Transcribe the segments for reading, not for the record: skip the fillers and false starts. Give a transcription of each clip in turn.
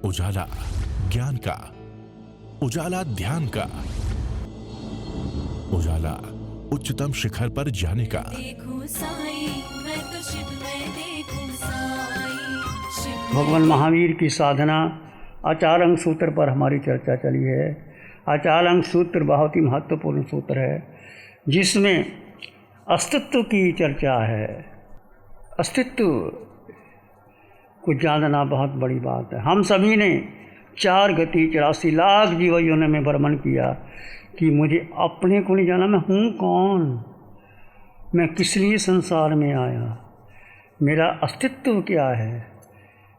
उजाला ज्ञान का, उजाला ध्यान का, उजाला उच्चतम शिखर पर जाने का। देखूं साई, मैं तो शिव में देखूं साई, शिव भगवान महावीर की साधना आचार अंग सूत्र पर हमारी चर्चा चली है। आचार अंग सूत्र बहुत ही महत्वपूर्ण सूत्र है जिसमें अस्तित्व की चर्चा है। अस्तित्व को जानना बहुत बड़ी बात है। हम सभी ने 4 गति 84 लाख जीव योनि में भ्रमण किया कि मुझे अपने को नहीं जाना, मैं हूँ कौन, मैं किस लिए संसार में आया, मेरा अस्तित्व क्या है,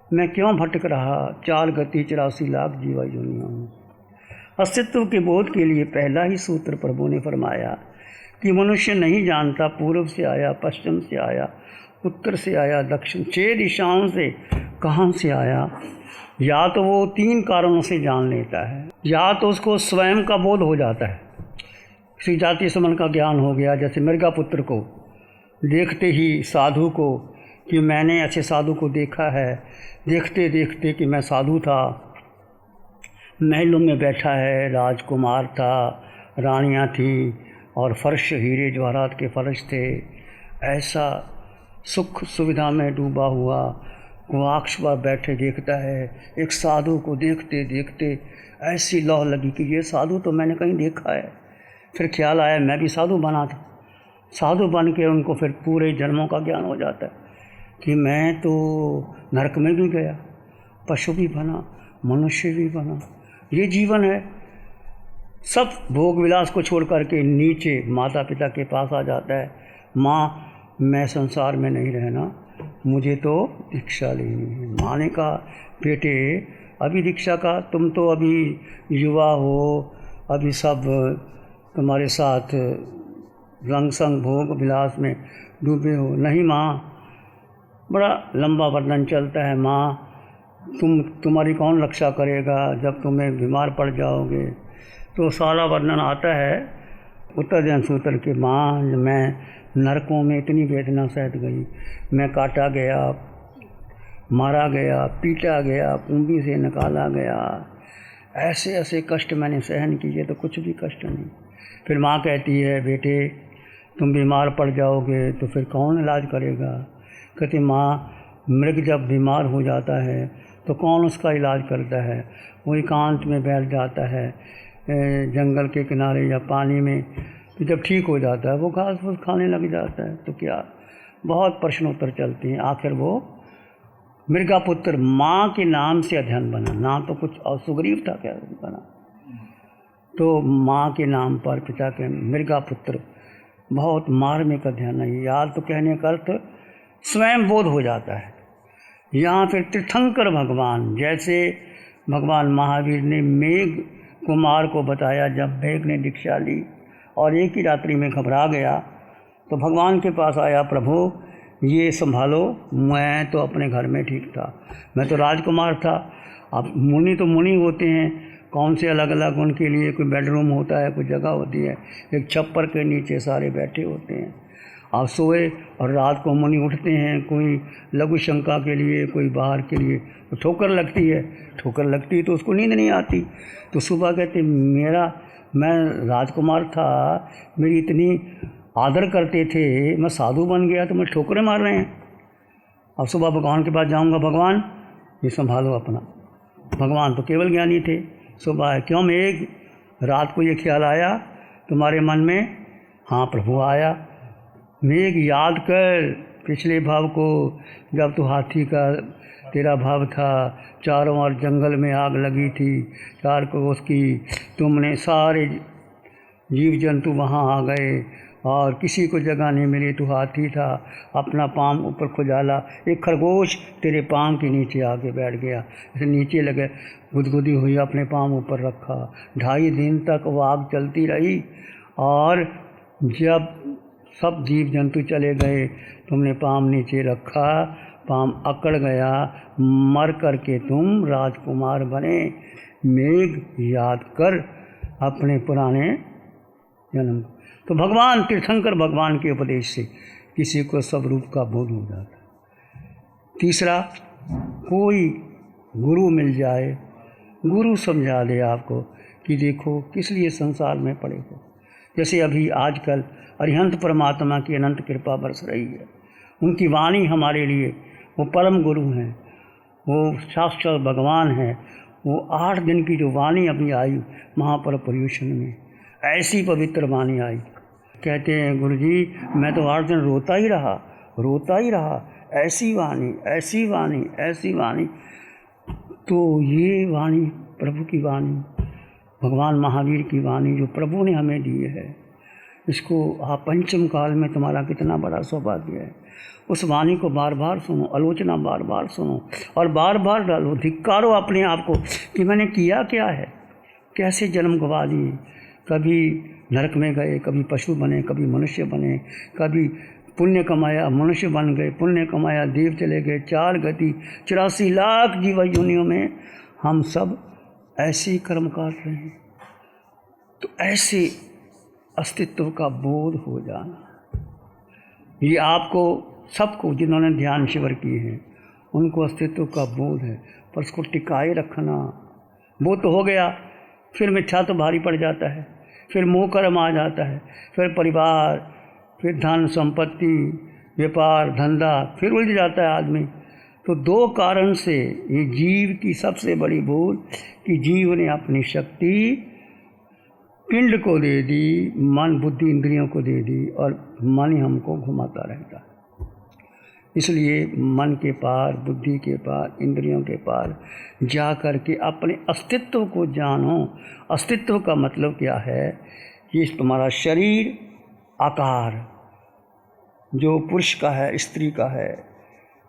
मैं क्यों भटक रहा 4 गति 84 लाख जीव योनियों में। अस्तित्व के बोध के लिए पहला ही सूत्र प्रभु ने फरमाया कि मनुष्य नहीं जानता पूर्व से आया, पश्चिम से आया, उत्तर से आया, दक्षिण, 6 दिशाओं से कहाँ से आया। या तो वो 3 कारणों से जान लेता है, या तो उसको स्वयं का बोध हो जाता है, किसी जाति समन का ज्ञान हो गया। जैसे मृगापुत्र को देखते ही साधु को कि मैंने अच्छे साधु को देखा है, देखते देखते कि मैं साधु था, महलों में बैठा है, राजकुमार था, रानियाँ थी और फर्श हीरे जवाहरात के फर्श थे, ऐसा सुख सुविधा में डूबा हुआ वो आक्ष पर बैठे देखता है। एक साधु को देखते देखते ऐसी लौ लगी कि ये साधु तो मैंने कहीं देखा है। फिर ख्याल आया मैं भी साधु बना था। साधु बन के उनको फिर पूरे जन्मों का ज्ञान हो जाता है कि मैं तो नरक में भी गया, पशु भी बना, मनुष्य भी बना। ये जीवन है। सब भोग विलास को छोड़ करके नीचे माता पिता के पास आ जाता है। माँ मैं संसार में नहीं रहना, मुझे तो दीक्षा लेनी है। माँ ने कहा बेटे अभी दीक्षा का, तुम तो अभी युवा हो, अभी सब तुम्हारे साथ रंग संग भोग विलास में डूबे हो। नहीं माँ, बड़ा लंबा वर्णन चलता है। माँ तुम्हारी कौन रक्षा करेगा जब तुम्हें बीमार पड़ जाओगे। तो सारा वर्णन आता है उत्तर ध्यान सूत्र के। माँ मैं नरकों में इतनी वेदना सहत गई, मैं काटा गया, मारा गया, पीटा गया, कुंभी से निकाला गया, ऐसे ऐसे कष्ट मैंने सहन किए तो कुछ भी कष्ट नहीं। फिर माँ कहती है बेटे तुम बीमार पड़ जाओगे तो फिर कौन इलाज करेगा। कहती माँ मृग जब बीमार हो जाता है तो कौन उसका इलाज करता है। वो एकांत में बैठ जाता है जंगल के किनारे या पानी में, तो जब ठीक हो जाता है वो घास फूस खाने लग जाता है। तो क्या बहुत प्रश्नोत्तर चलती हैं। आखिर वो मृगापुत्र माँ के नाम से अध्ययन बना, ना तो कुछ और सुग्रीव था क्या बना। तो माँ के नाम पर पिता के मृगापुत्र बहुत मार्मिक अध्ययन है। याद तो कहने का अर्थ स्वयं बोध हो जाता है। यहाँ फिर तीर्थंकर भगवान, जैसे भगवान महावीर ने मेघ कुमार को बताया, जब मेघ ने दीक्षा ली और एक ही रात्रि में घबरा गया तो भगवान के पास आया, प्रभु ये संभालो, मैं तो अपने घर में ठीक था, मैं तो राजकुमार था। अब मुनि तो मुनि होते हैं, कौन से अलग अलग उनके लिए कोई बेडरूम होता है, कोई जगह होती है, एक छप्पर के नीचे सारे बैठे होते हैं। आप सोए और रात को मुनि उठते हैं, कोई लघु शंका के लिए, कोई बाहर के लिए, तो ठोकर लगती है, ठोकर लगती है तो उसको नींद नहीं आती। तो सुबह कहते मैं राजकुमार था, मेरी इतनी आदर करते थे, मैं साधु बन गया तो मैं ठोकरें मार रहे हैं। अब सुबह भगवान के पास जाऊंगा, भगवान ये संभालो अपना। भगवान तो केवल ज्ञानी थे। सुबह क्यों मेघ, रात को ये ख्याल आया तुम्हारे मन में। हाँ प्रभु आया। मेघ याद कर पिछले भाव को, जब तो हाथी का तेरा भाव था, चारों ओर जंगल में आग लगी थी, चार को उसकी तुमने सारे जीव जंतु वहाँ आ गए और किसी को जगह नहीं मिली, तू हाथी था, अपना पाँव ऊपर खुजाला, एक खरगोश तेरे पाँव के नीचे आके बैठ गया, ऐसे नीचे लगे, गुदगुदी हुई, अपने पाँव ऊपर रखा। 2.5 दिन तक वो आग चलती रही और जब सब जीव जंतु चले गए तुमने पाँव नीचे रखा, पाँव अकड़ गया, मर करके तुम राजकुमार बने। मेघ याद कर अपने पुराने जन्म। तो भगवान तीर्थंकर भगवान के उपदेश से किसी को सब रूप का बोध हो जाता। तीसरा, कोई गुरु मिल जाए, गुरु समझा दे आपको कि देखो किस लिए संसार में पड़े हो। जैसे अभी आजकल अरिहंत परमात्मा की अनंत कृपा बरस रही है, उनकी वाणी हमारे लिए वो परम गुरु हैं, वो शास्त्र भगवान हैं। वो 8 दिन की जो वाणी अभी आई महापर्व पर्यूषण में, ऐसी पवित्र वाणी आई। कहते हैं गुरु जी मैं तो 8 दिन रोता ही रहा, ऐसी वाणी, ऐसी वाणी, ऐसी वाणी। तो ये वाणी प्रभु की वाणी, भगवान महावीर की वाणी जो प्रभु ने हमें दी है, इसको आप पंचम काल में तुम्हारा कितना बड़ा सौभाग्य है। उस वाणी को बार बार सुनो, आलोचना बार बार सुनो और बार बार डालो, धिक्कारो अपने आप को कि मैंने किया क्या है, कैसे जन्म गवा दिए। कभी नरक में गए, कभी पशु बने, कभी मनुष्य बने, कभी पुण्य कमाया मनुष्य बन गए, पुण्य कमाया देव चले गए, 4 गति 84 लाख जीव योनियों में हम सब ऐसे ही कर्म काट रहे हैं। तो ऐसे अस्तित्व का बोध हो जाना, ये आपको सबको जिन्होंने ध्यान शिविर किए हैं उनको अस्तित्व का बोध है, पर उसको टिकाए रखना। वो तो हो गया, फिर मिथ्या तो भारी पड़ जाता है, फिर मोह कर्म आ जाता है, फिर परिवार, फिर धन संपत्ति, व्यापार धंधा, फिर उलझ जाता है आदमी। तो 2 कारण से ये जीव की सबसे बड़ी भूल कि जीव ने अपनी शक्ति पिंड को दे दी, मन बुद्धि इंद्रियों को दे दी और मन ही हमको घुमाता रहता है। इसलिए मन के पार, बुद्धि के पार, इंद्रियों के पार जा कर के अपने अस्तित्व को जानो। अस्तित्व का मतलब क्या है? ये तुम्हारा शरीर आकार जो पुरुष का है, स्त्री का है,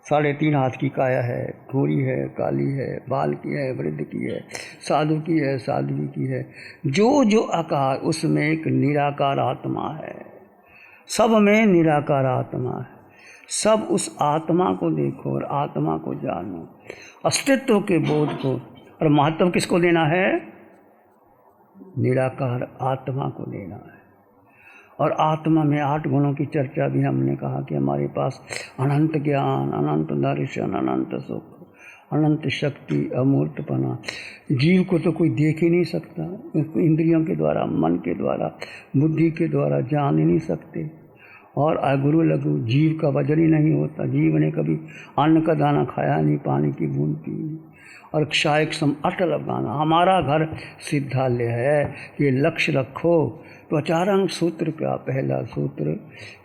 3.5 हाथ की काया है, गोरी है, काली है, बाल की है, वृद्ध की है, साधु की है, साध्वी की है, जो जो आकार उसमें एक निराकार आत्मा है। सब में निराकार आत्मा है। सब उस आत्मा को देखो और आत्मा को जानो, अस्तित्व के बोध को। और महत्व किसको देना है? निराकार आत्मा को देना है। और आत्मा में 8 गुणों की चर्चा भी हमने कहा कि हमारे पास अनंत ज्ञान, अनंत दर्शन, अनंत सुख, अनंत शक्ति, अमूर्तपना। जीव को तो कोई देख ही नहीं सकता, उसको इंद्रियों के द्वारा, मन के द्वारा, बुद्धि के द्वारा जान ही नहीं सकते। और अगुरु लघु जीव का वजन ही नहीं होता। जीव ने कभी अन्न का दाना खाया नहीं, पानी की बूंद पी नहीं। और क्षायक सम अटल अवगाना, हमारा घर सिद्धालय है, ये लक्ष्य रखो। तो आचार्यांग सूत्र का पहला सूत्र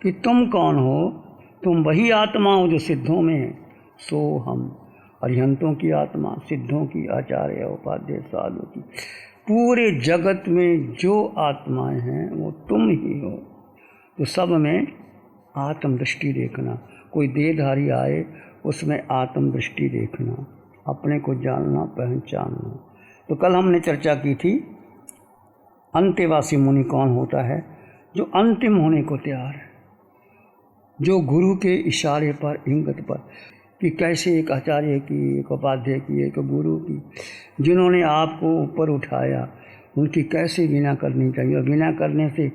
कि तुम कौन हो? तुम वही आत्मा हो जो सिद्धों में है, सो हम। अरिहंतों की आत्मा, सिद्धों की, आचार्य, उपाध्याय, साधु की, पूरे जगत में जो आत्माएं हैं वो तुम ही हो। तो सब में आत्म दृष्टि देखना, कोई देहधारी आए उसमें आत्म दृष्टि देखना, अपने को जानना, पहचानना। तो कल हमने चर्चा की थी अंत्यवासी मुनि कौन होता है? जो अंतिम होने को तैयार है, जो गुरु के इशारे पर, इंगित पर, कि कैसे एक आचार्य की, एक उपाध्याय की, एक गुरु की, जिन्होंने आपको ऊपर उठाया, उनकी कैसे विना करनी चाहिए। और विना करने से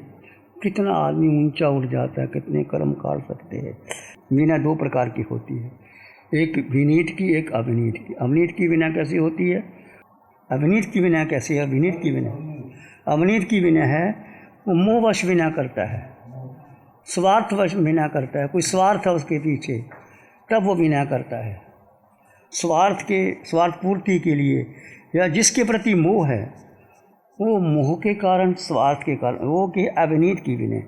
कितना आदमी ऊंचा उठ जाता है, कितने कर्म काट सकते हैं। विना 2 प्रकार की होती है, एक विनीत की, एक अविनीत की। अविनीत की विना कैसी होती है? अविनीत की विना कैसी है? विनीत की विना, अविनीत की विना है वो मोहवश विना करता है, स्वार्थवश विना करता है। कोई स्वार्थ है उसके पीछे, तब वो विना करता है। स्वार्थ पूर्ति के लिए या जिसके प्रति मोह है, वो मोह के कारण, स्वार्थ के कारण, वो के अविनीत की विनय।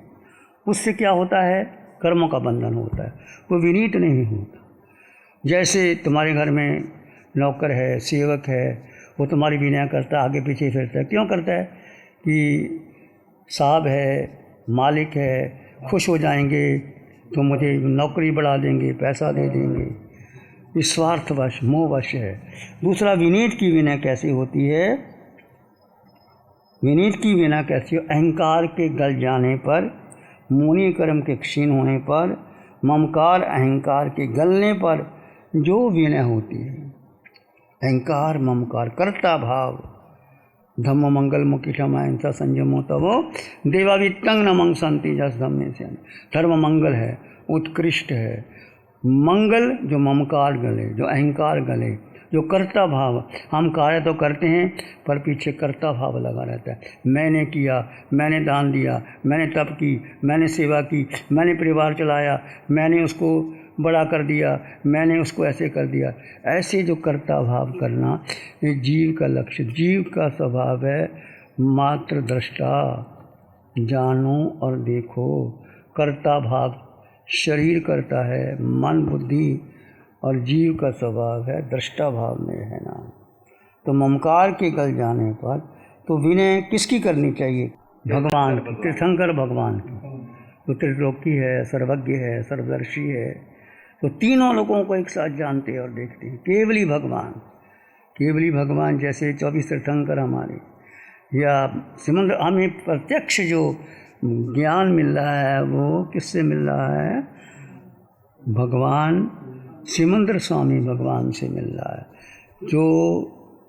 उससे क्या होता है? कर्मों का बंधन होता है, वो विनीत नहीं होता। जैसे तुम्हारे घर में नौकर है, सेवक है, वो तुम्हारी विनय करता, आगे पीछे फिरता है। क्यों करता है? कि साहब है, मालिक है, खुश हो जाएंगे तो मुझे नौकरी बढ़ा देंगे, पैसा दे देंगे। ये स्वार्थवश, मोहवश है। दूसरा विनीत की विनय कैसी होती है? विनीत की विनय कैसी हो? अहंकार के गल जाने पर, मुनि कर्म के क्षीण होने पर, ममकार अहंकार के गलने पर जो विनय होती है। अहंकार, ममकार, कर्ता भाव, धम्म मंगल मुखी क्षमा संयमो तवो देवावितंग न मंगसंति जस धम्मे से। धर्म मंगल है, उत्कृष्ट है। मंगल जो ममकार गले, जो अहंकार गले, जो कर्ता भाव, हम कार्य तो करते हैं पर पीछे कर्ता भाव लगा रहता है। मैंने किया, मैंने दान दिया, मैंने तप की, मैंने सेवा की, मैंने परिवार चलाया, मैंने उसको बड़ा कर दिया, मैंने उसको ऐसे कर दिया। ऐसे जो कर्ता भाव करना ये जीव का लक्ष्य, जीव का स्वभाव है मात्र दृष्टा, जानो और देखो। कर्ता भाव शरीर करता है, मन बुद्धि, और जीव का स्वभाव है दृष्टा भाव में है ना। तो ममकार के गल जाने पर तो विनय किसकी करनी चाहिए? भगवान की, तीर्थंकर भगवान की। तो त्रिलोकी है, सर्वज्ञ है, सर्वदर्शी है, तो तीनों लोगों को एक साथ जानते हैं और देखते हैं। केवली भगवान, केवली भगवान जैसे 24 तीर्थंकर हमारे, या सिमंदर, हमें प्रत्यक्ष जो ज्ञान मिल रहा है वो किससे मिल रहा है? भगवान सिमंदर स्वामी भगवान से मिल रहा है, जो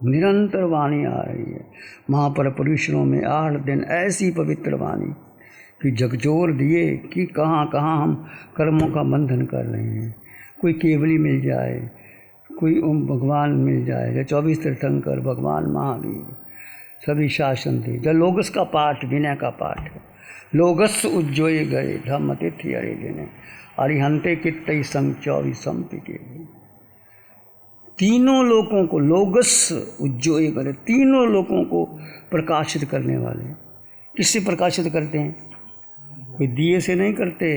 निरंतर वाणी आ रही है। महापरपुरुषों में 8 दिन ऐसी पवित्र वाणी कि जगजोर दिए कि कहाँ कहाँ हम कर्मों का बंधन कर रहे हैं। कोई केवली मिल जाए, कोई ओम भगवान मिल जाए, या 24 तीर्थंकर, भगवान महावीर, सभी शासन थे। जब लोगस का पाठ, विनय का पाठ है, लोगस उज्जोय गए धम्म तिथि अरे जिने अरिहंते कित्तई संग 24 संपिके। तीनों लोगों को लोगस उज्जोय करे, तीनों लोगों को प्रकाशित करने वाले। किससे प्रकाशित करते हैं? कोई दिए से नहीं करते,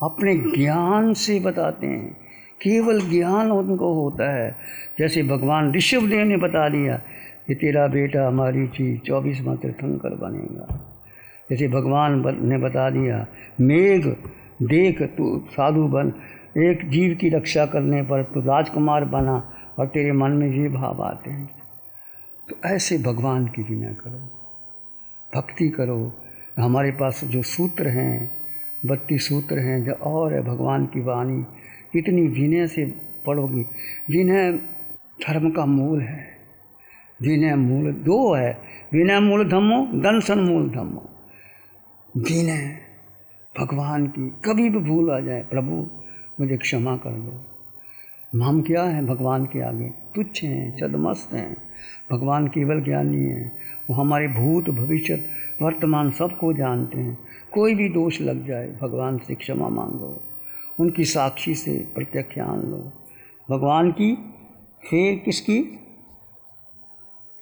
अपने ज्ञान से बताते हैं। केवल ज्ञान उनको होता है। जैसे भगवान ऋषभदेव ने बता दिया कि तेरा बेटा हमारी चीज 24वां तीर्थंकर बनेगा। जैसे भगवान ने बता दिया मेघ देख तू साधु बन, एक जीव की रक्षा करने पर तू राजकुमार बना, और तेरे मन में ये भाव आते हैं। तो ऐसे भगवान की विनय करो, भक्ति करो। हमारे पास जो सूत्र हैं, 32 सूत्र हैं, जो और है भगवान की वाणी, इतनी विनय से पढ़ोगी। विनय धर्म का मूल है। विनय मूल 2 है, विनय मूल धम्मो, दंसन मूल धम्मो। विनय भगवान की, कभी भी भूल आ जाए, प्रभु मुझे क्षमा कर दो। हम क्या हैं भगवान के आगे? तुच्छ हैं, छद्मस्त हैं। भगवान केवल ज्ञानी हैं, वो हमारे भूत भविष्य वर्तमान सबको जानते हैं। कोई भी दोष लग जाए भगवान से क्षमा मांगो, उनकी साक्षी से प्रत्याख्यान लो। भगवान की, फिर किसकी?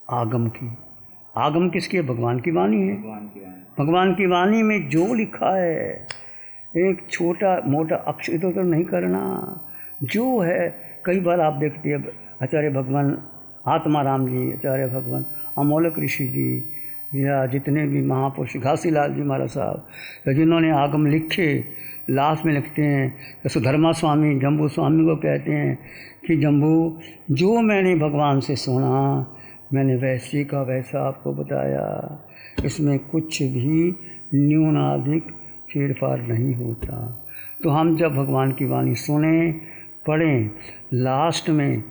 आगम की। आगम किसकी है? भगवान की वाणी है। भगवान की वाणी में जो लिखा है, एक छोटा मोटा अक्षर इधर उधर नहीं करना, जो है। कई बार आप देखते हैं आचार्य भगवान आत्मा राम जी, आचार्य भगवान अमोलक ऋषि जी, या जितने भी महापुरुष, घासीलाल जी महाराज साहब, जिन्होंने आगम लिखे, लास्ट में लिखते हैं। सुधर्मा स्वामी जम्बू स्वामी को कहते हैं कि जम्बू, जो मैंने भगवान से सुना मैंने वैसे का वैसा आपको बताया, इसमें कुछ भी न्यूनाधिक फेरफार नहीं होता। तो हम जब भगवान की वाणी सुने, पढ़ें, लास्ट में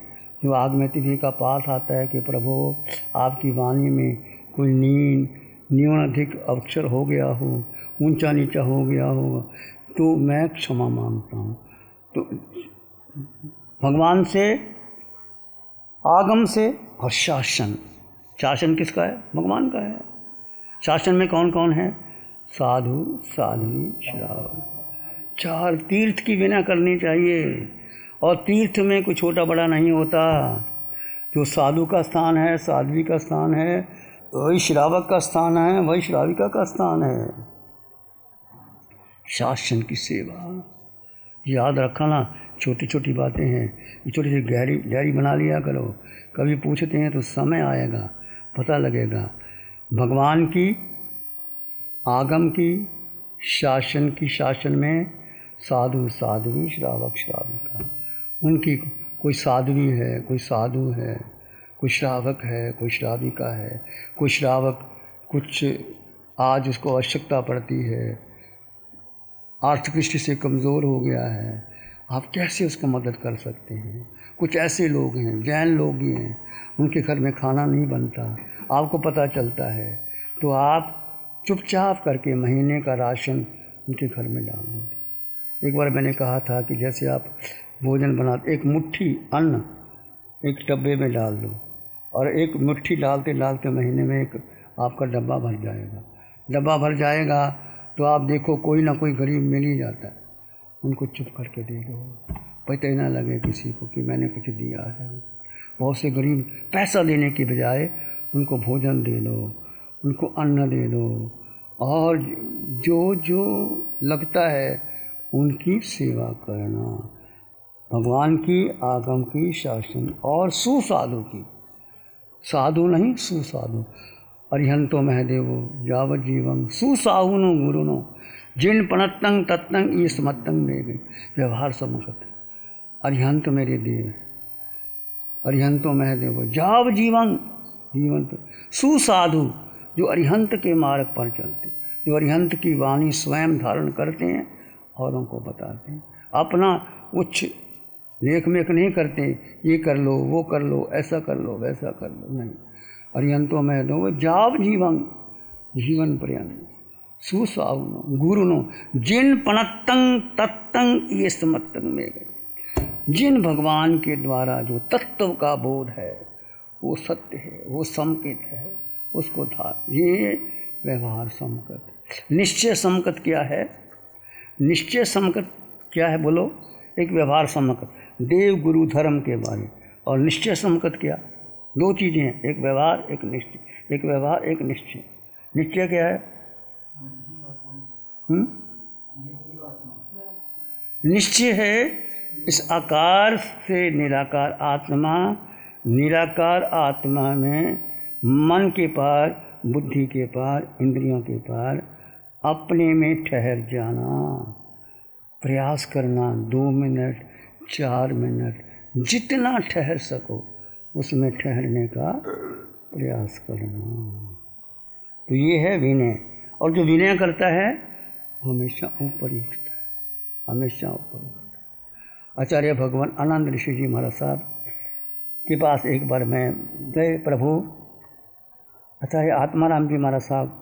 जो आगम तिथि का पाठ आता है कि प्रभु आपकी वाणी में कोई न्यूनाधिक अक्षर हो गया हो, ऊंचा नीचा हो गया हो, तो मैं क्षमा मांगता हूँ। तो भगवान से, आगम से, और शासन। शासन किसका है? भगवान का है। शासन में कौन कौन है? साधु, साध्वी, श्रावक। 4 तीर्थ की विनय करनी चाहिए। और तीर्थ में कोई छोटा बड़ा नहीं होता। जो साधु का स्थान है, साध्वी का स्थान है, वही श्रावक का स्थान है, वही श्राविका का स्थान है। शासन की सेवा याद रखना। छोटी छोटी बातें हैं, छोटी सी डायरी बना लिया करो। कभी पूछते हैं तो समय आएगा, पता लगेगा। भगवान की, आगम की, शासन की। शासन में साधु, साध्वी, श्रावक, श्राविका। उनकी कोई साध्वी है, कोई साधु है, कोई श्रावक है, कोई श्राविका है। कोई श्रावक कुछ आज उसको आवश्यकता पड़ती है, आर्थिक दृष्टि से कमज़ोर हो गया है, आप कैसे उसको मदद कर सकते हैं? कुछ ऐसे लोग हैं, जैन लोग ही हैं, उनके घर में खाना नहीं बनता, आपको पता चलता है, तो आप चुपचाप करके महीने का राशन उनके घर में डाल दो। एक बार मैंने कहा था कि जैसे आप भोजन बनाते, एक मुट्ठी अन्न एक डब्बे में डाल दो और एक मुट्ठी डालते डालते महीने में एक आपका डब्बा भर जाएगा। डब्बा भर जाएगा तो आप देखो कोई ना कोई गरीब मिल ही जाता है, उनको चुप करके दे दो, पता ही ना लगे किसी को कि मैंने कुछ दिया है। बहुत से गरीब पैसा देने के बजाय उनको भोजन दे दो, उनको अन्न दे दो, और जो जो लगता है उनकी सेवा करना। भगवान की, आगम की, शासन और सुसाधु की, साधु नहीं सुसाधु। अरिहंतो महदेवो यावत जीवम सुसाहुनो गुरुनो जिन पणत्तंग तत्तंग ईस मत्तंग में गई। व्यवहार सम्मत अरिहंत मेरे देव, अरिहंतो महदेवो जाव जीवन जीवन पे सुसाधु, जो अरिहंत के मार्ग पर चलते, जो अरिहंत की वाणी स्वयं धारण करते हैं और उनको बताते हैं। अपना उच्च लेख मेख नहीं करते, ये कर लो वो कर लो ऐसा कर लो वैसा कर लो, नहीं। अरिहंतो महदेवो जाव जीवन जीवन पर्यंत सुसाहुनो गुरुनो जिन पणत्तंग तत्तंग ये समत्तंग में गए। जिन भगवान के द्वारा जो तत्व का बोध है वो सत्य है, वो संकेत है, उसको धार, ये व्यवहार संकट। निश्चय संकट क्या है? निश्चय संकट क्या है बोलो? एक व्यवहार संकट, देव गुरु धर्म के बारे, और निश्चय संकट क्या? दो चीज़ें हैं, एक व्यवहार एक निश्चय। एक व्यवहार एक निश्चय। निश्चय क्या है? निश्चय है इस आकार से निराकार आत्मा, निराकार आत्मा में मन के पार, बुद्धि के पार, इंद्रियों के पार अपने में ठहर जाना, प्रयास करना। 2 मिनट 4 मिनट जितना ठहर सको उसमें ठहरने का प्रयास करना। तो ये है विनय। और जो विनय करता है हमेशा ऊपर ही उठता है, हमेशा ऊपर उठता है। आचार्य भगवान आनंद ऋषि जी महाराज साहब के पास एक बार मैं गए, प्रभु आचार्य आत्माराम जी महाराज साहब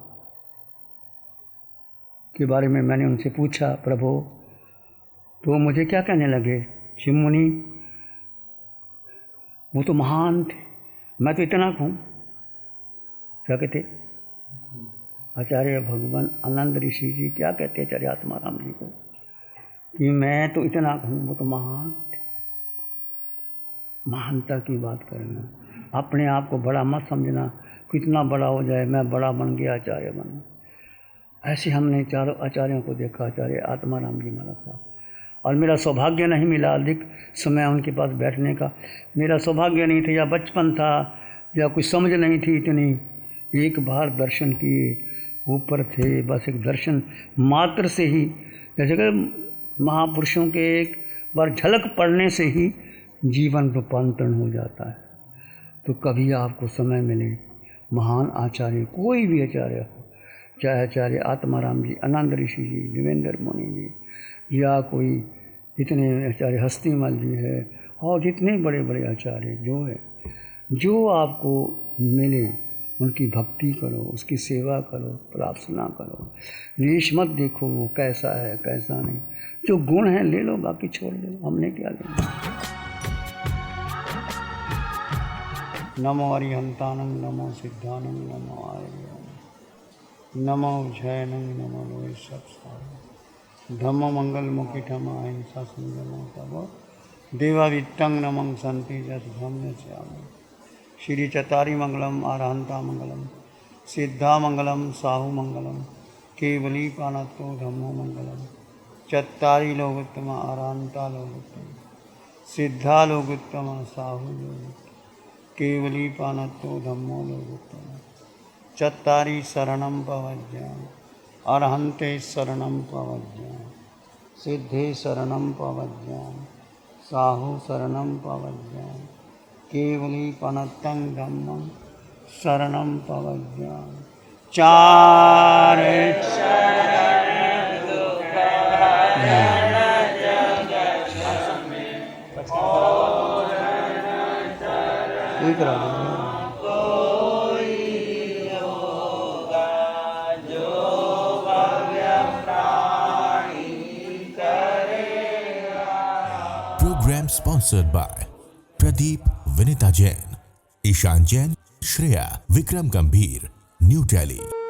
के बारे में मैंने उनसे पूछा, प्रभु तो मुझे क्या कहने लगे, शिव मुनि वो तो महान थे, मैं तो इतना हूँ। क्या कहते आचार्य भगवान आनंद ऋषि जी क्या कहते आचार्य आत्माराम जी को कि मैं तो इतना हूँ, वो तो महान थे। महानता की बात करना, अपने आप को बड़ा मत समझना, कितना बड़ा हो जाए मैं बड़ा बन गया आचार्य बन। ऐसे हमने चारों आचार्यों को देखा, आचार्य आत्माराम जी महाराज साहब। और मेरा सौभाग्य नहीं मिला अधिक समय उनके पास बैठने का, मेरा सौभाग्य नहीं था, या बचपन था, या कुछ समझ नहीं थी इतनी। एक बार दर्शन किए, ऊपर थे, बस एक दर्शन मात्र से ही, जैसे कि महापुरुषों के एक बार झलक पड़ने से ही जीवन रूपांतरण हो जाता है। तो कभी आपको समय मिले, महान आचार्य कोई भी आचार्य हो, चाहे आचार्य आत्माराम जी, आनंद ऋषि जी, देवेंद्र मुनि जी, या कोई जितने आचार्य हस्तीमल जी है, और जितने बड़े बड़े आचार्य जो है, जो आपको मिले उनकी भक्ति करो, उसकी सेवा करो, प्रार्थना करो। वेश मत देखो वो कैसा है कैसा नहीं, जो गुण है ले लो, बाकी छोड़ दो, हमने क्या लेना। नमो अरिहंतानंग, नमो सिद्धानंग, नमो आर्यानंग, नमो जैनंग, नमो लोय सब धम्म मंगल मुखी ठमा अहिंसा संयमो तब देवा वित्तंग नमं संति जस धम्म श्याम। श्री चतारी मंगलम, आरहंता मंगलम, सिद्धा मंगलम, साहु मंगलम, केवली पानतो धम्मो मंगलम। चत्तारी लोकोत्तम, आरहंता लोकोत्तम, सिद्धा लोकोत्तम, साहु लोकोत्तम, केवली पानतो धम्मो लोकोत्तम। चत्तारी शरणं पवज्याम, अरहंते शरणं पवज्याम, सिद्धे शरणं पवज्याम, साहु शरणं पवज्याम, केवली पनत्तं धम्मं शरणं पवज्याम। चार एक Program sponsored by Pradeep Vinita Jain, Ishan Jain, Shreya, Vikram गंभीर, न्यू दिल्ली।